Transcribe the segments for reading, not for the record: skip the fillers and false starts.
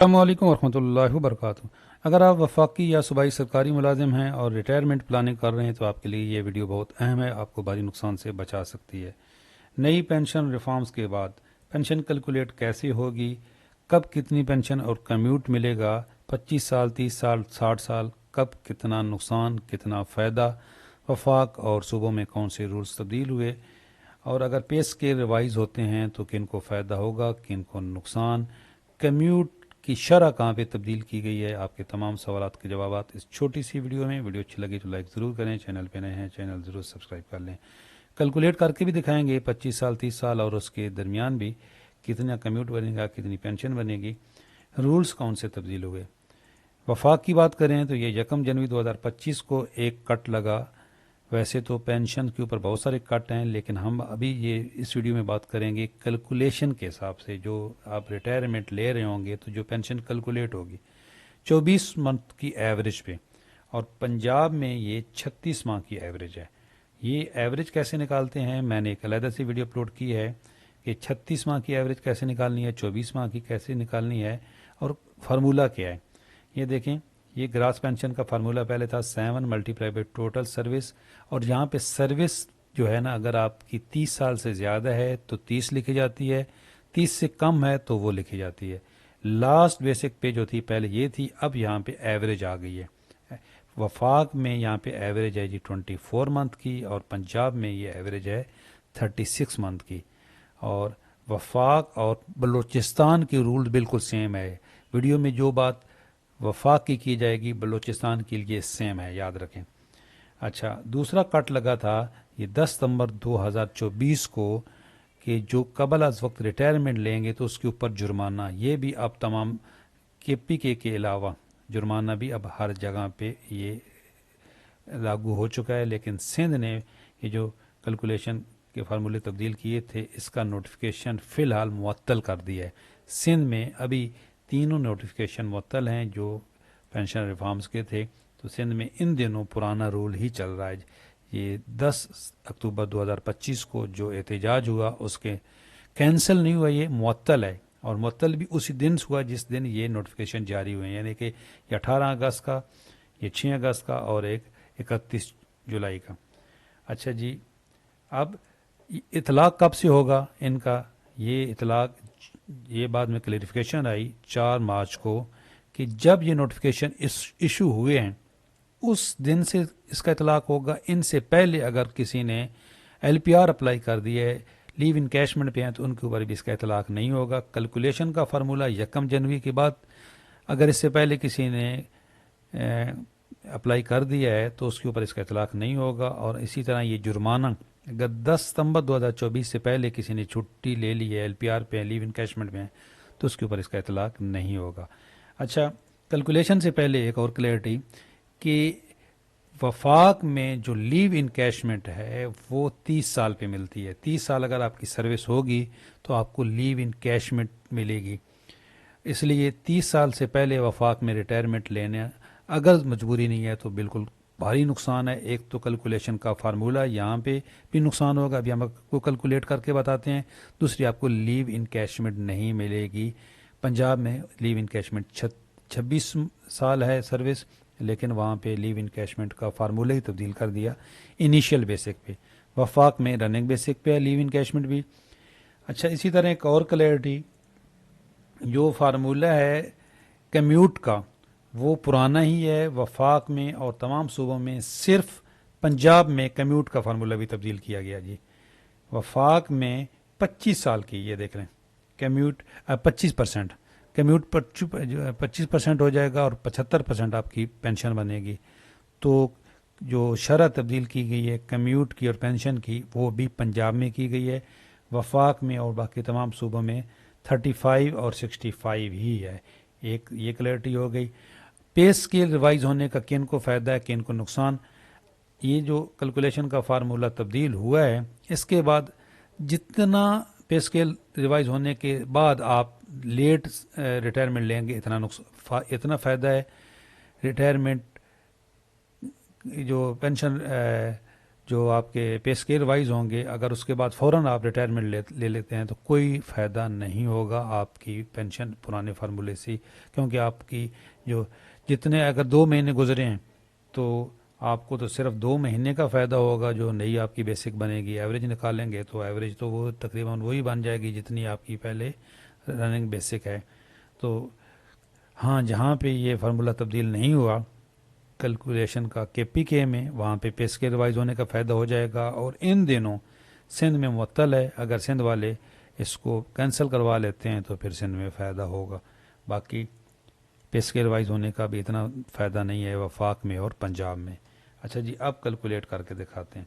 अस्सलामुअलैकुम वरहमतुल्लाहि वबरकातुहू। अगर आप वफाकी या सूबाई सरकारी मुलाजिम हैं और रिटायरमेंट प्लानिंग कर रहे हैं तो आपके लिए ये वीडियो बहुत अहम है, आपको भारी नुकसान से बचा सकती है। नई पेंशन रिफॉर्म्स के बाद पेंशन कैलकुलेट कैसे होगी, कब कितनी पेंशन और कम्यूट मिलेगा, 25 साल, 30 साल, 60 साल, कब कितना नुकसान कितना फ़ायदा, वफाक और सूबों में कौन से रूल्स तब्दील हुए, और अगर पे स्केल रिवाइज होते हैं तो किन को फ़ायदा होगा किन को नुकसान, कम्यूट की शरह कहाँ पे तब्दील की गई है। आपके तमाम सवालात के जवाब इस छोटी सी वीडियो में। वीडियो अच्छी लगी तो लाइक ज़रूर करें, चैनल पे नए हैं चैनल ज़रूर सब्सक्राइब कर लें। कैलकुलेट करके भी दिखाएंगे 25 साल, 30 साल और उसके दरमियान भी कितना कम्यूट बनेगा, कितनी पेंशन बनेगी, रूल्स कौन से तब्दील हुए। वफाक की बात करें तो ये 1 जनवरी 2025 को एक कट लगा। वैसे तो पेंशन के ऊपर बहुत सारे कट हैं, लेकिन हम अभी ये इस वीडियो में बात करेंगे कैलकुलेशन के हिसाब से। जो आप रिटायरमेंट ले रहे होंगे तो जो पेंशन कैलकुलेट होगी 24 मंथ की एवरेज पे, और पंजाब में ये 36 माह की एवरेज है। ये एवरेज कैसे निकालते हैं, मैंने एक अलग से वीडियो अपलोड की है कि 36 माह की एवरेज कैसे निकालनी है, 24 माह की कैसे निकालनी है, और फार्मूला क्या है। ये देखें, ये ग्रास पेंशन का फार्मूला पहले था 7 मल्टीप्लाई बाई टोटल सर्विस, और यहाँ पे सर्विस जो है ना, अगर आपकी 30 साल से ज़्यादा है तो 30 लिखी जाती है, 30 से कम है तो वो लिखी जाती है। लास्ट बेसिक पे जो थी पहले ये थी, अब यहाँ पे एवरेज आ गई है। वफाक में यहाँ पे एवरेज है जी 24 मंथ की, और पंजाब में ये एवरेज है 36 मंथ की। और वफाक और बलूचिस्तान के रूल बिल्कुल सेम है। वीडियो में जो बात वफाक की जाएगी बलूचिस्तान के लिए सेम है, याद रखें। अच्छा, दूसरा कट लगा था ये 10 सितंबर 2024 को कि जो कबल अज वक्त रिटायरमेंट लेंगे तो उसके ऊपर जुर्माना, ये भी अब तमाम के अलावा जुर्माना भी अब हर जगह पे ये लागू हो चुका है। लेकिन सिंध ने ये जो कैलकुलेशन के फार्मूले तब्दील किए थे इसका नोटिफिकेशन फ़िलहाल मुअत्तल कर दिया है। सिंध में अभी तीनों नोटिफिकेशन मुअत्तल हैं जो पेंशन रिफॉर्म्स के थे। तो सिंध में इन दिनों पुराना रूल ही चल रहा है। ये 10 अक्टूबर 2025 को जो एहतजाज हुआ उसके कैंसिल नहीं हुआ, ये मुअत्तल है। और मुअत्तल भी उसी दिन हुआ जिस दिन ये नोटिफिकेशन जारी हुए, यानी कि ये 18 अगस्त का, ये 6 अगस्त का, और एक 31 जुलाई का। अच्छा जी, अब इतलाक़ कब से होगा इनका, ये इतलाक़, ये बाद में क्लेरिफिकेशन आई 4 मार्च को कि जब ये नोटिफिकेशन इशू हुए हैं उस दिन से इसका इतलाक़ होगा। इनसे पहले अगर किसी ने LPR अप्लाई कर दिया है, लीव इनकैशमेंट पे हैं, तो उनके ऊपर भी इसका इतलाक़ नहीं होगा। कैलकुलेशन का फार्मूला 1 जनवरी के बाद, अगर इससे पहले किसी ने अप्लाई कर दिया है तो उसके ऊपर इसका इतलाक़ नहीं होगा। और इसी तरह ये जुर्माना, अगर 10 सितंबर 2024 से पहले किसी ने छुट्टी ले ली है LPR पे, लीव इनकैशमेंट में, तो उसके ऊपर इसका इतलाक़ नहीं होगा। अच्छा, कैलकुलेशन से पहले एक और क्लैरिटी कि वफाक में जो लीव इनकैशमेंट है वो 30 साल पे मिलती है। 30 साल अगर आपकी सर्विस होगी तो आपको लीव इनकैशमेंट मिलेगी। इसलिए 30 साल से पहले वफाक में रिटायरमेंट लेने अगर मजबूरी नहीं है तो बिल्कुल भारी नुकसान है। एक तो कैलकुलेशन का फार्मूला, यहाँ पे भी नुकसान होगा, अभी हम आपको कैलकुलेट करके बताते हैं। दूसरी, आपको लीव इनकैशमेंट नहीं मिलेगी। पंजाब में लीव इनकैशमेंट 26 साल है सर्विस, लेकिन वहाँ पे लीव इनकैशमेंट का फार्मूला ही तब्दील कर दिया इनिशियल बेसिक पे। वफाक में रनिंग बेसिक पे है लीव इनकैशमेंट भी। अच्छा, इसी तरह एक और क्लैरिटी, जो फार्मूला है कम्यूट का वो पुराना ही है वफाक में और तमाम सूबों में। सिर्फ पंजाब में कम्यूट का फार्मूला भी तब्दील किया गया जी। वफाक में 25 साल की, ये देख रहे हैं, कम्यूट 25%, कम्यूट पर 25% हो जाएगा और 75% आपकी पेंशन बनेगी। तो जो शरह तब्दील की गई है कम्यूट की और पेंशन की वो भी पंजाब में की गई है। वफाक में और बाकी तमाम सूबों में 35 और 65 ही है। एक ये क्लैरिटी हो गई। पे स्केल रिवाइज होने का किन को फ़ायदा है किन को नुकसान, ये जो कैलकुलेशन का फार्मूला तब्दील हुआ है इसके बाद जितना पे स्केल रिवाइज होने के बाद आप लेट रिटायरमेंट लेंगे इतना फ़ायदा है। रिटायरमेंट जो पेंशन जो आपके पे स्केल वाइज होंगे, अगर उसके बाद फ़ौरन आप रिटायरमेंट ले लेते हैं तो कोई फ़ायदा नहीं होगा आपकी पेंशन पुराने फार्मूले से, क्योंकि आपकी जो जितने अगर 2 महीने गुजरे हैं तो आपको तो सिर्फ 2 महीने का फ़ायदा होगा। जो नई आपकी बेसिक बनेगी, एवरेज निकालेंगे तो एवरेज तो वो तकरीबन वही बन जाएगी जितनी आपकी पहले रनिंग बेसिक है। तो हाँ, जहाँ पे ये फार्मूला तब्दील नहीं हुआ कैलकुलेशन का केपीके में, वहाँ पे स्केल वाइज होने का फ़ायदा हो जाएगा। और इन दिनों सिंध में मुअत्तल है, अगर सिंध वाले इसको कैंसिल करवा लेते हैं तो फिर सिंध में फ़ायदा होगा। बाकी पे स्केल वाइज होने का भी इतना फ़ायदा नहीं है वफाक में और पंजाब में। अच्छा जी, अब कैलकुलेट करके दिखाते हैं।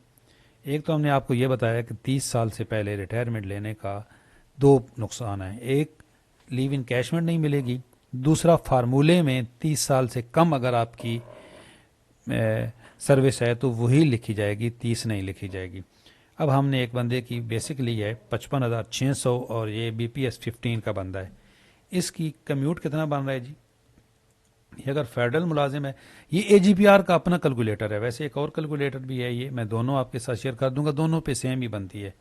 एक तो हमने आपको ये बताया कि 30 साल से पहले रिटायरमेंट लेने का 2 नुकसान है। एक, लीव इन कैशमेंट नहीं मिलेगी। दूसरा, फार्मूले में 30 साल से कम अगर आपकी सर्विस है तो वही लिखी जाएगी, 30 नहीं लिखी जाएगी। अब हमने एक बंदे की बेसिक ली है 55,600 और ये BPS 15 का बंदा है। इसकी कम्यूट कितना बन रहा है जी? ये अगर फेडरल मुलाजिम है, ये AGPR का अपना कैलकुलेटर है। वैसे एक और कैलकुलेटर भी है, ये मैं दोनों आपके साथ शेयर कर दूंगा, दोनों पे सेम ही बनती है,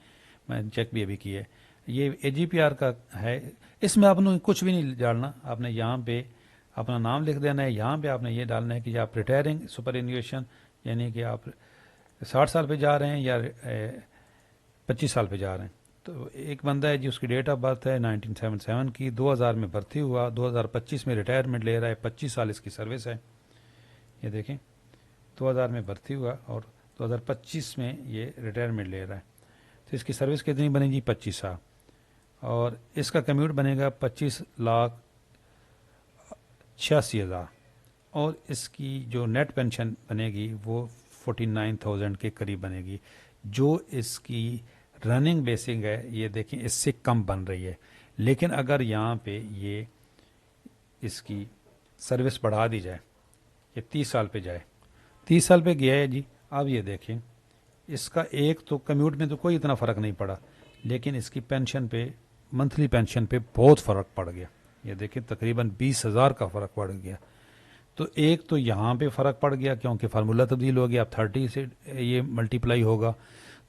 मैं चेक भी अभी की है। ये AGPR का है। इसमें आपने कुछ भी नहीं डालना, आपने यहाँ पे अपना नाम लिख देना है। यहाँ पे आपने ये डालना है कि आप रिटायरिंग सुपर एन्युएशन, यानी कि आप 60 साल पे जा रहे हैं या 25 साल पे जा रहे हैं। तो एक बंदा है जी, उसकी डेट ऑफ बर्थ है 1977 की, 2000 में भर्ती हुआ, 2025 में रिटायरमेंट ले रहा है, 25 साल इसकी सर्विस है। ये देखें, 2000 में भर्ती हुआ और 2025 में ये रिटायरमेंट ले रहा है। तो इसकी सर्विस कितनी बनेगी? 25 साल। और इसका कम्यूट बनेगा 25,86,000। और इसकी जो नेट पेंशन बनेगी वो 49,000 के करीब बनेगी। जो इसकी रनिंग बेसिक है, ये देखें, इससे कम बन रही है। लेकिन अगर यहाँ पे ये इसकी सर्विस बढ़ा दी जाए, ये 30 साल पे जाए, 30 साल पे गया है जी। अब ये देखें, इसका एक तो कम्यूट में तो कोई इतना फ़र्क नहीं पड़ा, लेकिन इसकी पेंशन पे, मंथली पेंशन पे बहुत फ़र्क पड़ गया। ये देखें, तकरीबन 20,000 का फ़र्क पड़ गया। तो एक तो यहाँ पे फ़र्क पड़ गया क्योंकि फार्मूला तब्दील हो गया, अब 30 से ये मल्टीप्लाई होगा।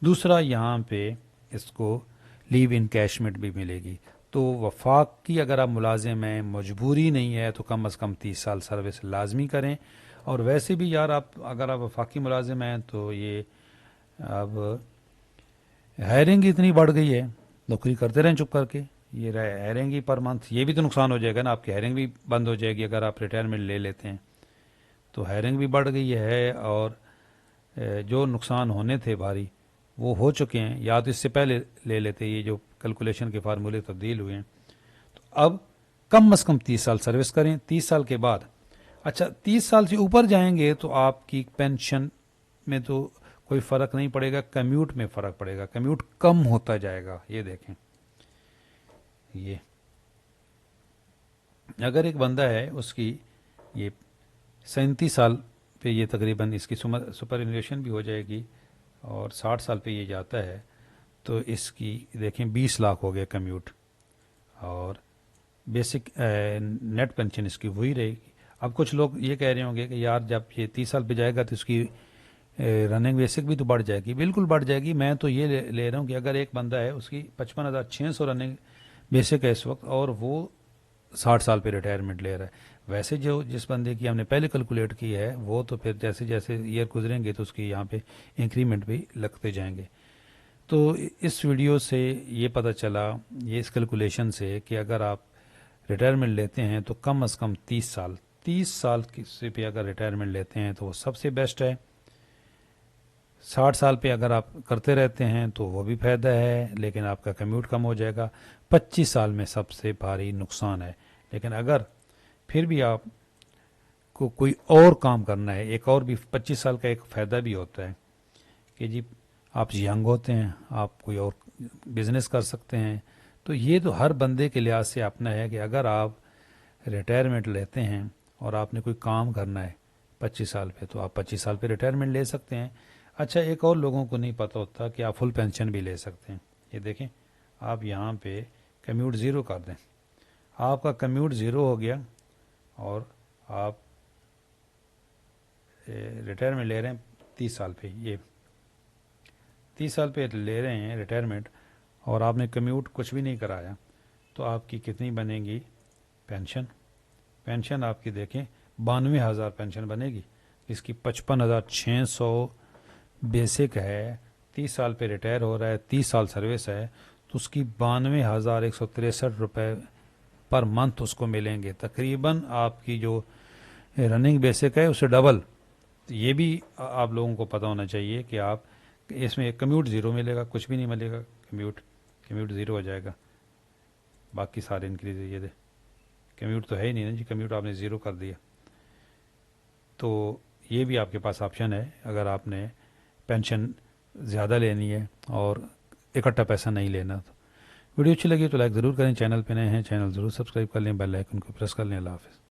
दूसरा, यहाँ पे इसको लीव इन कैशमेंट भी मिलेगी। तो वफाक की अगर आप मुलाजिम हैं, मजबूरी नहीं है, तो कम अज़ कम 30 साल सर्विस लाजमी करें। और वैसे भी यार, आप अगर आप वफाकी मुलाजिम हैं तो ये अब हायरिंग इतनी बढ़ गई है, नौकरी करते रहें चुप करके, ये हायरिंग ही पर मंथ, ये भी तो नुकसान हो जाएगा ना, आपकी हायरिंग भी बंद हो जाएगी अगर आप रिटायरमेंट ले लेते हैं। तो हायरिंग भी बढ़ गई है और जो नुकसान होने थे भारी वो हो चुके हैं, या तो इससे पहले ले लेते, ये जो कैलकुलेशन के फार्मूले तब्दील हुए हैं। तो अब कम से कम 30 साल सर्विस करें। 30 साल के बाद, अच्छा 30 साल से ऊपर जाएंगे तो आपकी पेंशन में तो कोई फ़र्क नहीं पड़ेगा, कम्यूट में फ़र्क पड़ेगा, कम्यूट कम होता जाएगा। ये देखें, ये अगर एक बंदा है, उसकी ये 37 साल पे ये तकरीबन इसकी सुपर एन्युएशन भी हो जाएगी और 60 साल पे ये जाता है, तो इसकी देखें 20 लाख हो गया कम्यूट, और बेसिक नेट पेंशन इसकी वही रहेगी। अब कुछ लोग ये कह रहे होंगे कि यार जब ये 30 साल पे जाएगा तो इसकी रनिंग बेसिक भी तो बढ़ जाएगी। बिल्कुल बढ़ जाएगी। मैं तो ये ले रहा हूँ कि अगर एक बंदा है, उसकी 55,600 रनिंग बेसिक है इस वक्त, और वो 60 साल पे रिटायरमेंट ले रहा है। वैसे जो जिस बंदे की हमने पहले कैलकुलेट की है, वो तो फिर जैसे जैसे ईयर गुजरेंगे तो उसकी यहाँ पे इंक्रीमेंट भी लगते जाएंगे। तो इस वीडियो से ये पता चला, ये इस कैलकुलेशन से, कि अगर आप रिटायरमेंट लेते हैं तो कम अज़ कम 30 साल से पे अगर रिटायरमेंट लेते हैं तो वो सबसे बेस्ट है। 60 साल पे अगर आप करते रहते हैं तो वो भी फ़ायदा है, लेकिन आपका कम्यूट कम हो जाएगा। 25 साल में सबसे भारी नुकसान है। लेकिन अगर फिर भी आप को कोई और काम करना है, एक और भी 25 साल का एक फ़ायदा भी होता है कि जी आप यंग होते हैं, आप कोई और बिज़नेस कर सकते हैं। तो ये तो हर बंदे के लिहाज से अपना है कि अगर आप रिटायरमेंट लेते हैं और आपने कोई काम करना है 25 साल पे, तो आप 25 साल पे रिटायरमेंट ले सकते हैं। अच्छा, एक और लोगों को नहीं पता होता कि आप फुल पेंशन भी ले सकते हैं। ये देखें, आप यहाँ पे कम्यूट ज़ीरो कर दें, आपका कम्यूट ज़ीरो हो गया और आप रिटायरमेंट ले रहे हैं 30 साल पे। ये 30 साल पे ले रहे हैं रिटायरमेंट और आपने कम्यूट कुछ भी नहीं कराया, तो आपकी कितनी बनेगी पेंशन? पेंशन आपकी देखें 92,000 पेंशन बनेगी, इसकी 55,600 बेसिक है। 30 साल पे रिटायर हो रहा है, 30 साल सर्विस है, तो उसकी 92,163 रुपये पर मंथ उसको मिलेंगे। तकरीबन आपकी जो रनिंग बेसिक है उससे डबल। तो ये भी आप लोगों को पता होना चाहिए कि आप इसमें कम्यूट ज़ीरो मिलेगा, कुछ भी नहीं मिलेगा। कम्यूट ज़ीरो हो जाएगा, बाकी सारे इंक्रीज ये दे। कम्यूट तो है ही नहीं ना जी, कम्यूट आपने ज़ीरो कर दिया। तो ये भी आपके पास ऑप्शन है, अगर आपने पेंशन ज़्यादा लेनी है और इकट्ठा पैसा नहीं लेना। तो वीडियो अच्छी लगी तो लाइक ज़रूर करें, चैनल पे नए हैं चैनल ज़रूर सब्सक्राइब कर लें, बेल आइकन को प्रेस कर लें। अल्लाह हाफ़िज़।